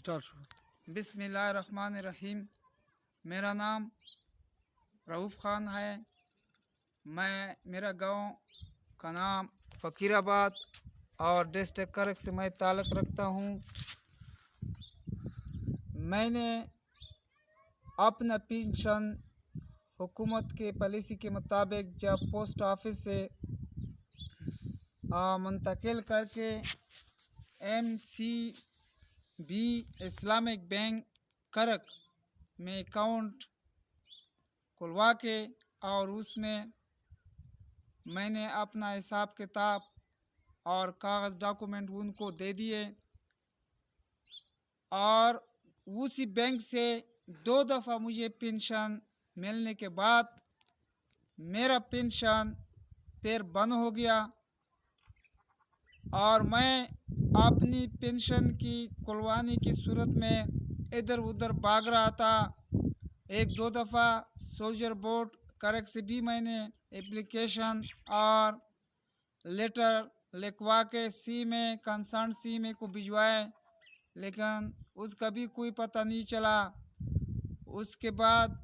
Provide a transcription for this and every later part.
Start. बिस्मिल्लाहिर्रहमानिर्रहीम। मेरा नाम रऊफ़ ख़ान है। मेरा गांव का नाम फ़कीराबाद और डिस्ट्रिक्ट करक से मैं ताल्लुक़ रखता हूँ। मैंने अपना पेंशन हुकूमत के पॉलिसी के मुताबिक जब पोस्ट ऑफिस से मुंतकिल करके MCB इस्लामिक बैंक करक में अकाउंट खुलवा के और उसमें मैंने अपना हिसाब किताब और कागज़ डॉक्यूमेंट उनको दे दिए और उसी बैंक से 2 दफ़ा मुझे पेंशन मिलने के बाद मेरा पेंशन फिर बंद हो गया और मैं अपनी पेंशन की खुलवाने की सूरत में इधर उधर भाग रहा था। 1-2 दफ़ा सोल्जर बोर्ड करक से भी मैंने एप्लीकेशन और लेटर लिखवा के कंसर्न CMA को भिजवाए, लेकिन उसका भी कोई पता नहीं चला। उसके बाद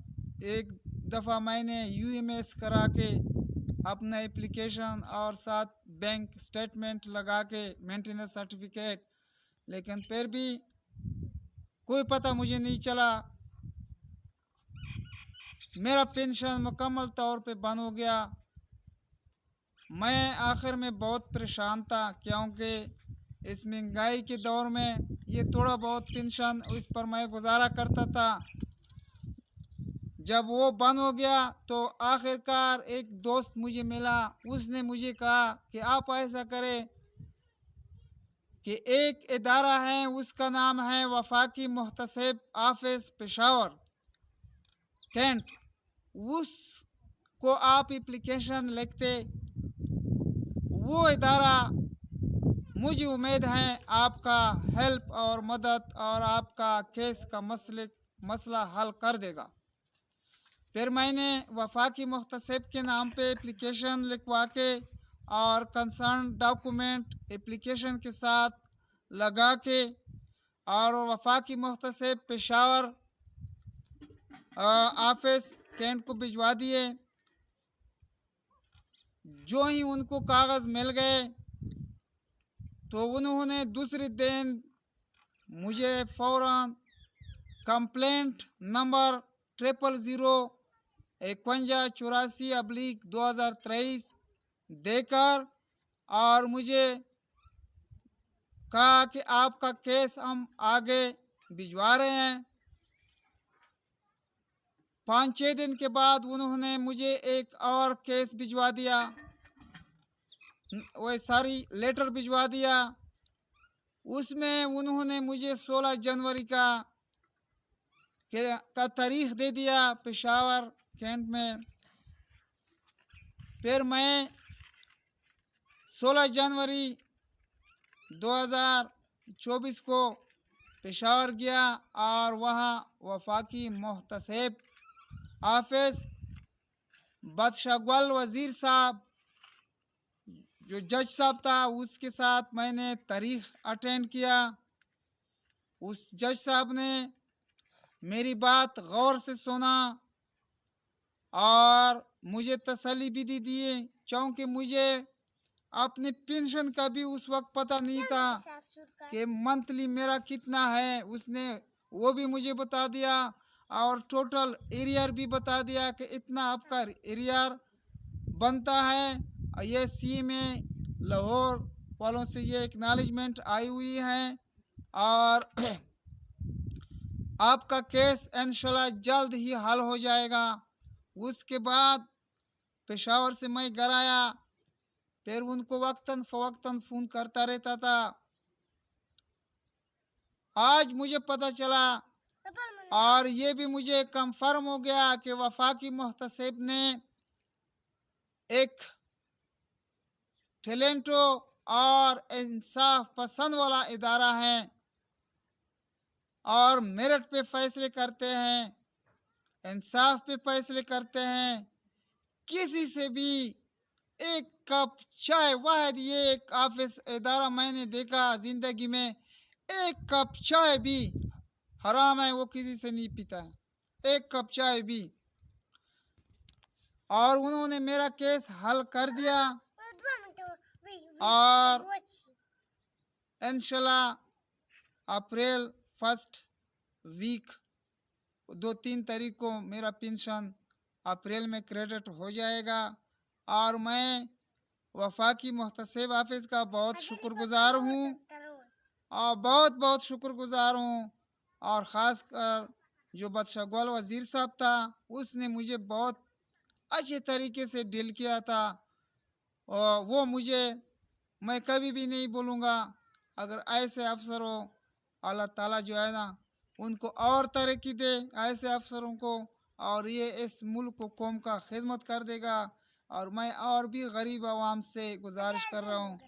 एक दफ़ा मैंने UMS करा के अपना एप्लीकेशन और साथ बैंक स्टेटमेंट लगा के मेंटेनेंस सर्टिफिकेट, लेकिन फिर भी कोई पता मुझे नहीं चला। मेरा पेंशन मुकम्मल तौर पे बंद हो गया। मैं आखिर में बहुत परेशान था क्योंकि इस महंगाई के दौर में ये थोड़ा बहुत पेंशन उस पर मैं गुजारा करता था। जब वो बंद हो गया तो आखिरकार एक दोस्त मुझे मिला, उसने मुझे कहा कि आप ऐसा करें कि एक इदारा है, उसका नाम है वफाकी मुहतसिब ऑफिस पेशावर कैंट, उसको आप एप्लीकेशन लिखते। वो इदारा मुझे उम्मीद है आपका हेल्प और मदद और आपका केस का मसला हल कर देगा। फिर मैंने वफाकी मुहतसिब के नाम पे एप्लीकेशन लिखवा के और कंसर्न डॉक्यूमेंट एप्लीकेशन के साथ लगा के और वफाकी मुहतसिब पेशावर ऑफिस कैंट को भिजवा दिए। जो ही उनको कागज़ मिल गए तो उन्होंने दूसरे दिन मुझे फ़ौरन कंप्लेंट नंबर 0005184/2023 देकर और मुझे कहा कि आपका केस हम आगे भिजवा रहे हैं। 5-6 दिन के बाद उन्होंने मुझे एक और केस भिजवा दिया, वह सारी लेटर भिजवा दिया। उसमें उन्होंने मुझे 16 जनवरी का तारीख दे दिया पेशावर कैंट में। फिर मैं 16 जनवरी 2024 को पेशावर गया और वहाँ वफाकी मुहतसिब ऑफिस बदशागवल वज़ीर साहब जो जज साहब था उसके साथ मैंने तारीख अटेंड किया। उस जज साहब ने मेरी बात गौर से सुना और मुझे तसल्ली भी दी क्योंकि मुझे अपने पेंशन का भी उस वक्त पता नहीं था कि मंथली मेरा कितना है। उसने वो भी मुझे बता दिया और टोटल एरियर भी बता दिया कि इतना आपका एरियर बनता है। ये CMA लाहौर वालों से ये एक्नॉलेजमेंट आई हुई है और आपका केस इंशाल्लाह जल्द ही हल हो जाएगा। उसके बाद पेशावर से मैं घर आया, फिर उनको वक्तन फ़वक्तन फ़ोन करता रहता था। आज मुझे पता चला और ये भी मुझे कंफर्म हो गया कि वफाकी मुहतसिब ने एक टैलेंटो और इंसाफ पसंद वाला इदारा है और मेरिट पे फैसले करते हैं, इंसाफ पे फैसले करते हैं। किसी से भी एक कप चाय, वाहिद ये एक ऑफिस इदारा मैंने देखा ज़िंदगी में, एक कप चाय भी हराम है वो किसी से नहीं पीता है, एक कप चाय भी। और उन्होंने मेरा केस हल कर दिया और इंशाल्लाह अप्रैल 1 वीक 2-3 तारीख को मेरा पेंशन अप्रैल में क्रेडिट हो जाएगा। और मैं वफाकी मुहतसिब ऑफिस का बहुत शुक्रगुजार हूँ और बहुत बहुत शुक्रगुजार हूँ। और ख़ास कर जो बदशगवाल वज़ीर साहब था, उसने मुझे बहुत अच्छे तरीके से डील किया था। और वो मुझे, मैं कभी भी नहीं बोलूँगा, अगर ऐसे अफसर हो अल्लाह ताला जो है ना उनको और तरक्की दे ऐसे अफसरों को, और ये इस मुल्क को कौम का खिदमत कर देगा। और मैं और भी गरीब आवाम से गुजारिश कर रहा हूँ